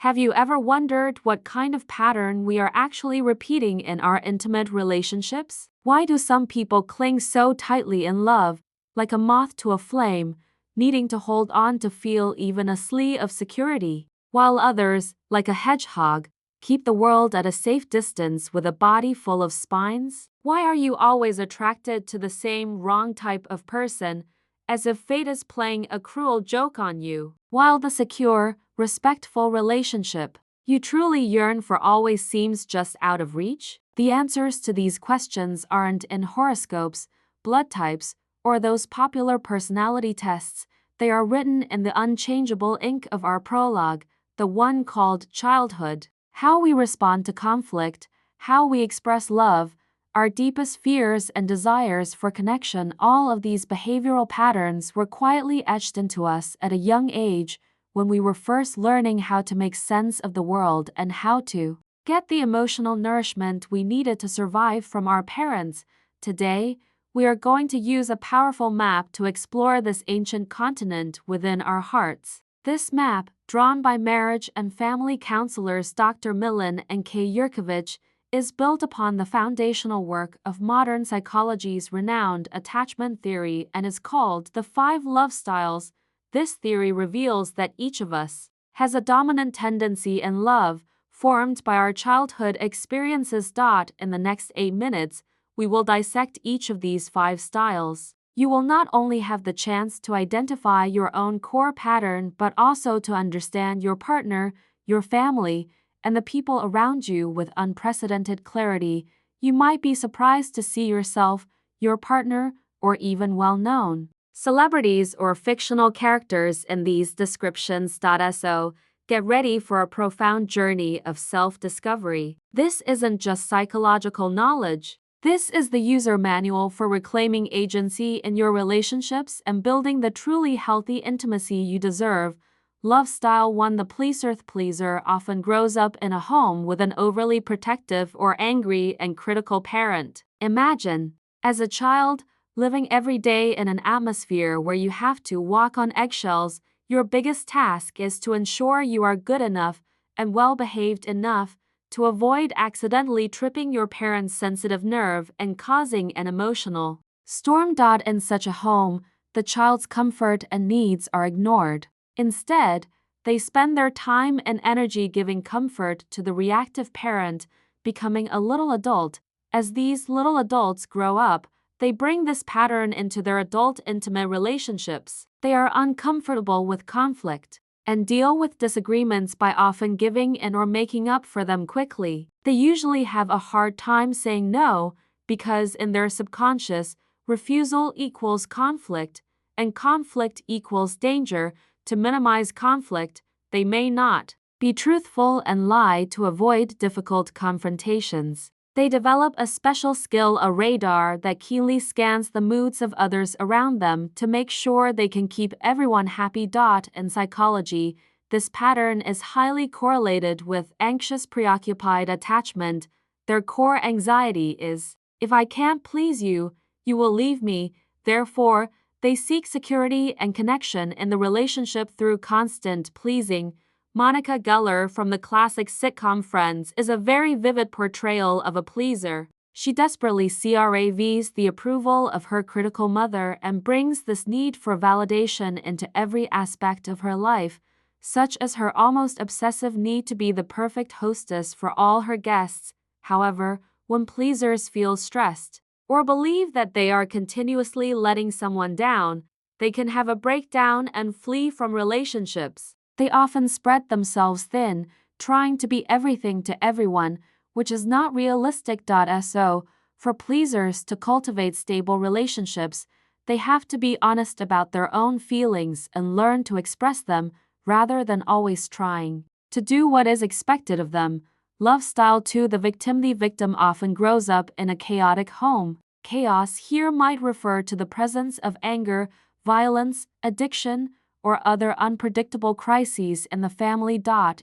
Have you ever wondered what kind of pattern we are actually repeating in our intimate relationships? Why do some people cling so tightly in love, like a moth to a flame, needing to hold on to feel even a sliver of security, while others, like a hedgehog, keep the world at a safe distance with a body full of spines? Why are you always attracted to the same wrong type of person, as if fate is playing a cruel joke on you, while the secure, respectful relationship you truly yearn for always seems just out of reach? The answers to these questions aren't in horoscopes, blood types, or those popular personality tests. They are written in the unchangeable ink of our prologue, the one called childhood. How we respond to conflict, how we express love, our deepest fears and desires for connection, all of these behavioral patterns were quietly etched into us at a young age when we were first learning how to make sense of the world and how to get the emotional nourishment we needed to survive from our parents. Today, we are going to use a powerful map to explore this ancient continent within our hearts. This map, drawn by marriage and family counselors Dr. Millan and Kay Yerkovich, is built upon the foundational work of modern psychology's renowned attachment theory and is called the 5 Love Styles. This theory reveals that each of us has a dominant tendency in love, formed by our childhood experiences. In the next 8 minutes, we will dissect each of these 5 styles. You will not only have the chance to identify your own core pattern but also to understand your partner, your family, and the people around you with unprecedented clarity. You might be surprised to see yourself, your partner, or even well-known celebrities or fictional characters in these descriptions. So, get ready for a profound journey of self-discovery. This isn't just psychological knowledge. This is the user manual for reclaiming agency in your relationships and building the truly healthy intimacy you deserve. Love Style 1. The pleaser often grows up in a home with an overly protective or angry and critical parent. Imagine, as a child, living every day in an atmosphere where you have to walk on eggshells. Your biggest task is to ensure you are good enough and well-behaved enough to avoid accidentally tripping your parents' sensitive nerve and causing an emotional storm. In such a home, the child's comfort and needs are ignored. Instead, they spend their time and energy giving comfort to the reactive parent, becoming a little adult. As these little adults grow up, they bring this pattern into their adult intimate relationships. They are uncomfortable with conflict and deal with disagreements by often giving in or making up for them quickly. They usually have a hard time saying no because in their subconscious, refusal equals conflict, and conflict equals danger. To minimize conflict, they may not be truthful and lie to avoid difficult confrontations. They develop a special skill, a radar that keenly scans the moods of others around them to make sure they can keep everyone happy. In psychology, this pattern is highly correlated with anxious, preoccupied attachment. Their core anxiety is, if I can't please you, you will leave me. Therefore, they seek security and connection in the relationship through constant pleasing. Monica Geller from the classic sitcom Friends is a very vivid portrayal of a pleaser. She desperately craves the approval of her critical mother and brings this need for validation into every aspect of her life, such as her almost obsessive need to be the perfect hostess for all her guests. However, when pleasers feel stressed or believe that they are continuously letting someone down, they can have a breakdown and flee from relationships. They often spread themselves thin, trying to be everything to everyone, which is not realistic. For pleasers to cultivate stable relationships, they have to be honest about their own feelings and learn to express them rather than always trying to do what is expected of them. Love Style 2. The victim often grows up in a chaotic home. Chaos here might refer to the presence of anger, violence, addiction, or other unpredictable crises in the family.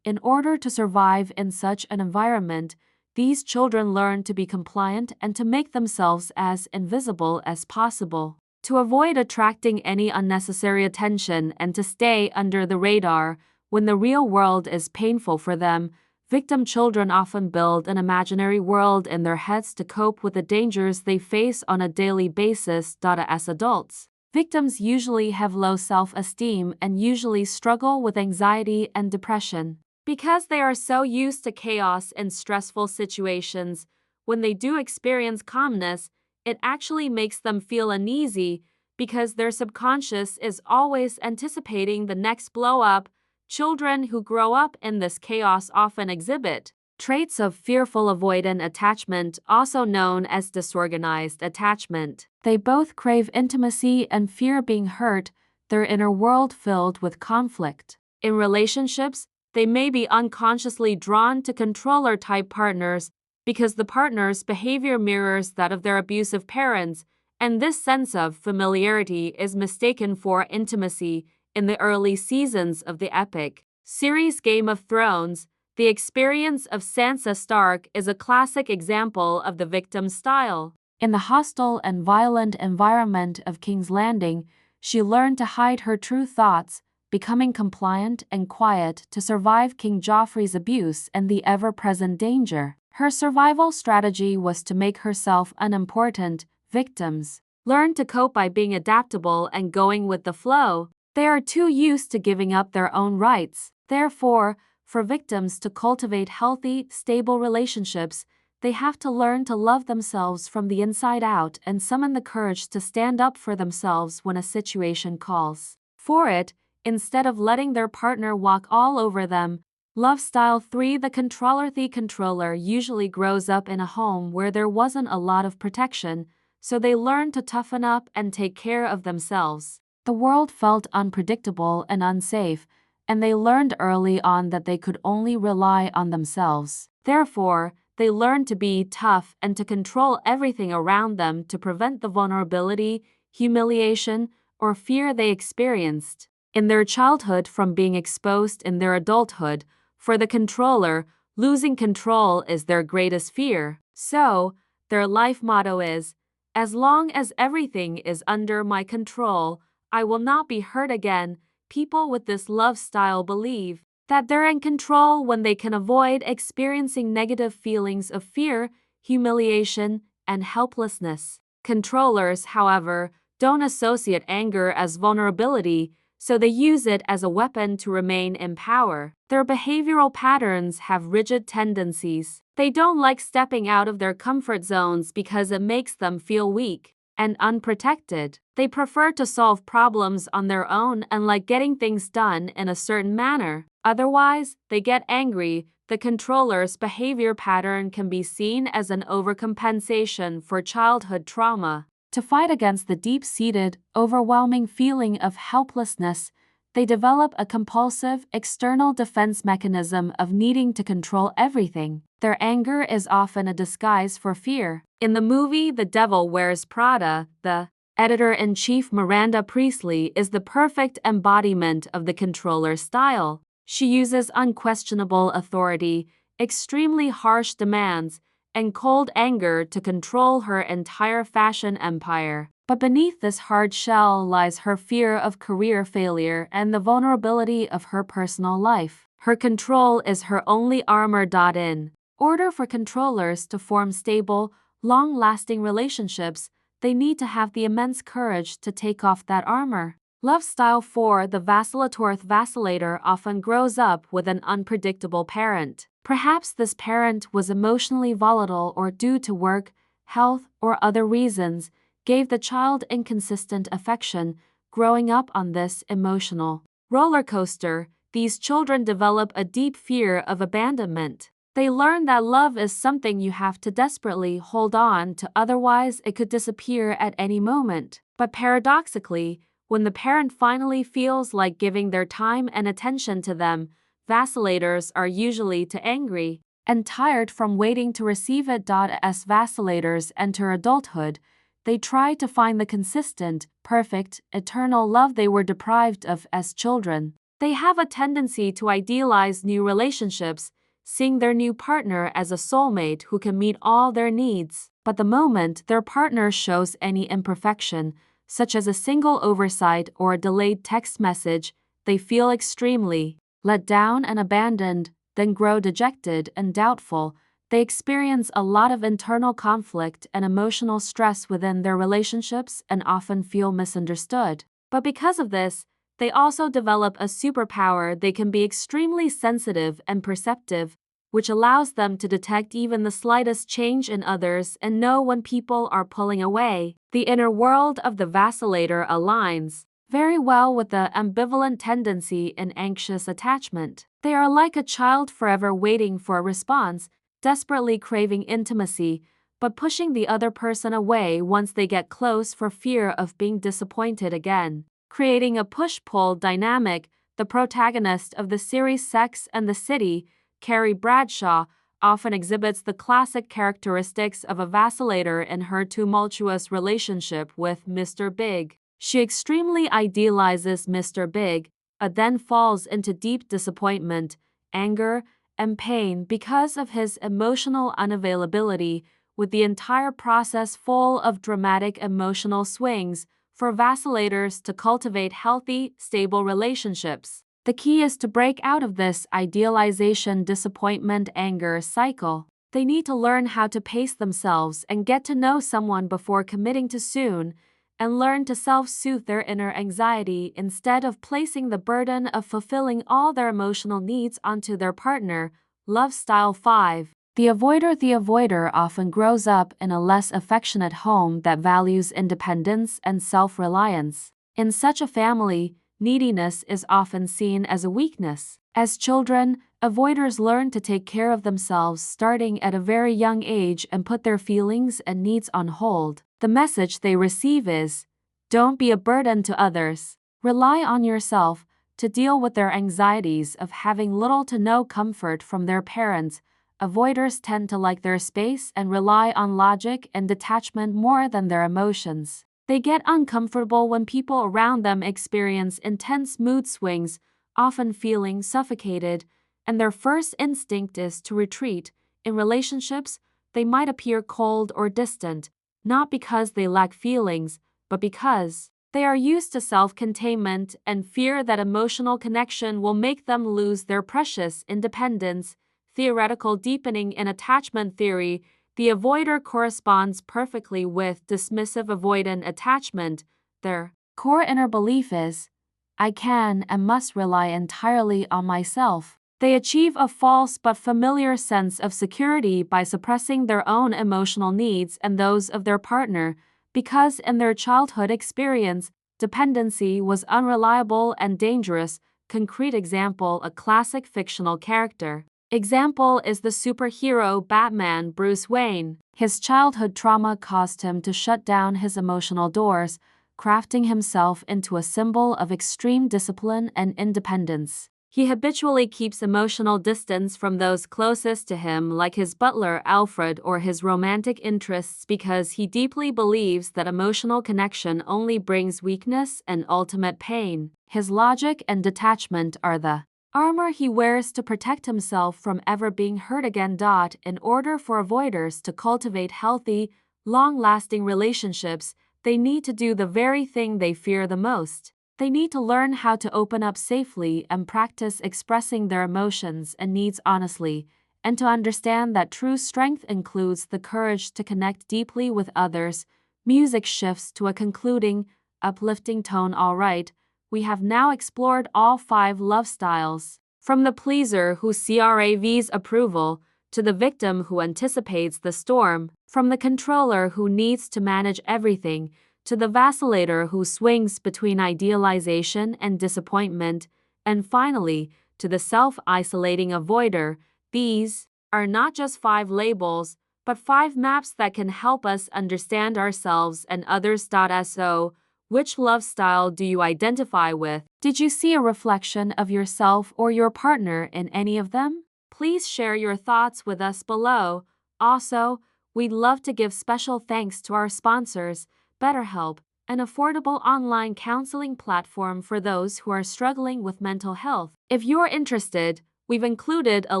In order to survive in such an environment, these children learn to be compliant and to make themselves as invisible as possible, to avoid attracting any unnecessary attention and to stay under the radar. When the real world is painful for them, victim children often build an imaginary world in their heads to cope with the dangers they face on a daily basis. As adults, victims usually have low self-esteem and usually struggle with anxiety and depression. Because they are so used to chaos and stressful situations, when they do experience calmness, it actually makes them feel uneasy because their subconscious is always anticipating the next blow-up. Children who grow up in this chaos often exhibit traits of fearful avoidant attachment, also known as disorganized attachment. They both crave intimacy and fear being hurt, their inner world filled with conflict. In relationships, they may be unconsciously drawn to controller-type partners because the partner's behavior mirrors that of their abusive parents, and this sense of familiarity is mistaken for intimacy. In the early seasons of the epic series Game of Thrones, the experience of Sansa Stark is a classic example of the victim style. In the hostile and violent environment of King's Landing, she learned to hide her true thoughts, becoming compliant and quiet to survive King Joffrey's abuse and the ever-present danger. Her survival strategy was to make herself unimportant. Victims learn to cope by being adaptable and going with the flow. They are too used to giving up their own rights. Therefore, for victims to cultivate healthy, stable relationships, they have to learn to love themselves from the inside out and summon the courage to stand up for themselves when a situation calls for it, instead of letting their partner walk all over them. Love Style 3. The controller usually grows up in a home where there wasn't a lot of protection, so they learn to toughen up and take care of themselves. The world felt unpredictable and unsafe, and they learned early on that they could only rely on themselves. Therefore, they learned to be tough and to control everything around them to prevent the vulnerability, humiliation, or fear they experienced in their childhood from being exposed in their adulthood. For the controller, losing control is their greatest fear. So, their life motto is, "As long as everything is under my control, I will not be hurt again." People with this love style believe that they're in control when they can avoid experiencing negative feelings of fear, humiliation, and helplessness. Controllers, however, don't associate anger as vulnerability, so they use it as a weapon to remain in power. Their behavioral patterns have rigid tendencies. They don't like stepping out of their comfort zones because it makes them feel weak and unprotected. They prefer to solve problems on their own and like getting things done in a certain manner. Otherwise, they get angry. The controller's behavior pattern can be seen as an overcompensation for childhood trauma. To fight against the deep-seated, overwhelming feeling of helplessness, they develop a compulsive, external defense mechanism of needing to control everything. Their anger is often a disguise for fear. In the movie The Devil Wears Prada, the editor-in-chief Miranda Priestley is the perfect embodiment of the controller style. She uses unquestionable authority, extremely harsh demands, and cold anger to control her entire fashion empire. But beneath this hard shell lies her fear of career failure and the vulnerability of her personal life. Her control is her only armor. In order for controllers to form stable, long-lasting relationships, they need to have the immense courage to take off that armor. Love Style 4. The vacillator often grows up with an unpredictable parent. Perhaps this parent was emotionally volatile or due to work, health, or other reasons, gave the child inconsistent affection. Growing up on this emotional roller coaster, these children develop a deep fear of abandonment. They learn that love is something you have to desperately hold on to, otherwise it could disappear at any moment. But paradoxically, when the parent finally feels like giving their time and attention to them, vacillators are usually too angry and tired from waiting to receive it. As vacillators enter adulthood, they try to find the consistent, perfect, eternal love they were deprived of as children. They have a tendency to idealize new relationships, seeing their new partner as a soulmate who can meet all their needs. But the moment their partner shows any imperfection, such as a single oversight or a delayed text message, they feel extremely let down and abandoned, then grow dejected and doubtful. They experience a lot of internal conflict and emotional stress within their relationships and often feel misunderstood. But because of this, they also develop a superpower. They can be extremely sensitive and perceptive, which allows them to detect even the slightest change in others and know when people are pulling away. The inner world of the vacillator aligns very well with the ambivalent tendency in anxious attachment. They are like a child forever waiting for a response, desperately craving intimacy, but pushing the other person away once they get close for fear of being disappointed again. Creating a push-pull dynamic, the protagonist of the series Sex and the City, Carrie Bradshaw, often exhibits the classic characteristics of a vacillator in her tumultuous relationship with Mr. Big. She extremely idealizes Mr. Big, but then falls into deep disappointment, anger, and pain because of his emotional unavailability, with the entire process full of dramatic emotional swings. For vacillators to cultivate healthy, stable relationships, the key is to break out of this idealization, disappointment, anger cycle. They need to learn how to pace themselves and get to know someone before committing too soon, and learn to self-soothe their inner anxiety instead of placing the burden of fulfilling all their emotional needs onto their partner. Love Style 5. The avoider often grows up in a less affectionate home that values independence and self-reliance. In such a family, neediness is often seen as a weakness. As children, avoiders learn to take care of themselves starting at a very young age and put their feelings and needs on hold. The message they receive is, don't be a burden to others. Rely on yourself to deal with their anxieties of having little to no comfort from their parents. Avoiders tend to like their space and rely on logic and detachment more than their emotions. They get uncomfortable when people around them experience intense mood swings, often feeling suffocated, and their first instinct is to retreat. In relationships, they might appear cold or distant, not because they lack feelings, but because they are used to self-containment and fear that emotional connection will make them lose their precious independence. Theoretical deepening in attachment theory, the avoider corresponds perfectly with dismissive avoidant attachment. Their core inner belief is, I can and must rely entirely on myself. They achieve a false but familiar sense of security by suppressing their own emotional needs and those of their partner, because in their childhood experience, dependency was unreliable and dangerous. Concrete example: a classic fictional character. Example is the superhero Batman Bruce Wayne. His childhood trauma caused him to shut down his emotional doors, crafting himself into a symbol of extreme discipline and independence. He habitually keeps emotional distance from those closest to him, like his butler Alfred or his romantic interests, because he deeply believes that emotional connection only brings weakness and ultimate pain. His logic and detachment are the armor he wears to protect himself from ever being hurt again. In order for avoiders to cultivate healthy, long-lasting relationships, they need to do the very thing they fear the most. They need to learn how to open up safely and practice expressing their emotions and needs honestly, and to understand that true strength includes the courage to connect deeply with others. Music shifts to a concluding, uplifting tone. All right, we have now explored all 5 love styles. From the pleaser who craves approval, to the victim who anticipates the storm, from the controller who needs to manage everything, to the vacillator who swings between idealization and disappointment, and finally, to the self-isolating avoider. These are not just 5 labels, but 5 maps that can help us understand ourselves and others. So, which love style do you identify with? Did you see a reflection of yourself or your partner in any of them? Please share your thoughts with us below. Also, we'd love to give special thanks to our sponsors, BetterHelp, an affordable online counseling platform for those who are struggling with mental health. If you're interested, we've included a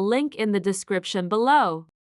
link in the description below.